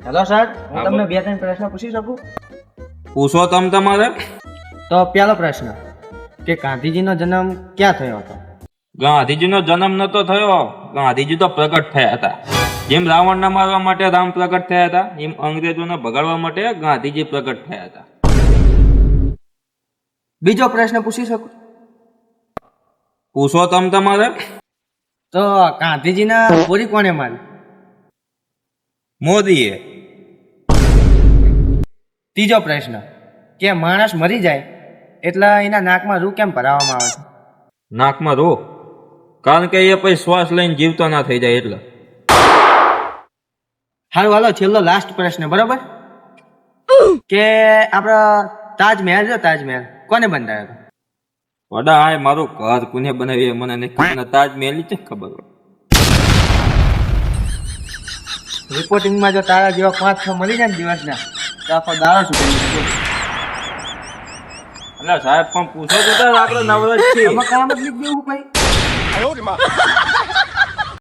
Hello sir, હું તમને 2-3 પ્રશ્ન પૂછી શકું? પૂછો તમ તમારે. તો પહેલો પ્રશ્ન કે ગાંધીજીનો જન્મ ક્યાં થયો હતો? ગાંધીજીનો જન્મ નતો થયો, ગાંધીજી તો પ્રગટ થયા હતા. જેમ રાવણને મારવા માટે રામ પ્રગટ થયા હતા, એમ અંગ્રેજોને ભગાડવા માટે ગાંધીજી પ્રગટ થયા હતા. બીજો પ્રશ્ન પૂછી શકું? પૂછો તમ તમારે. તો ગાંધીજીના ગોળી કોણે મારી? મોદીએ. ત્રીજો પ્રશ્ન કે માણસ મરી જાય એટલે એના નાકમાં રૂ કેમ ભરાવવામાં આવે છે? નાકમાં રો, કારણ કે એ પછી શ્વાસ લઈને જીવતો ના થઈ જાય એટલે. હારું હાલો, છેલ્લો લાસ્ટ પ્રશ્ન, બરોબર? કે આપણો તાજમહેલ છે, તાજમહેલ કોને બંધાયો હતો? વડા આ મારું ઘર કોને બનાવ્યું એ મને નહીં ખબર. તાજમહેલ છે ખબર હોય. રિપોર્ટિંગમાં જો તારા જેવા 5-6 મળી જાય ને દિવસના તો આખો દાડો સુધી એટલે સાહેબ પણ પૂછો તો આપણે નવરત છીએ. કામ જ લીધું ભાઈ.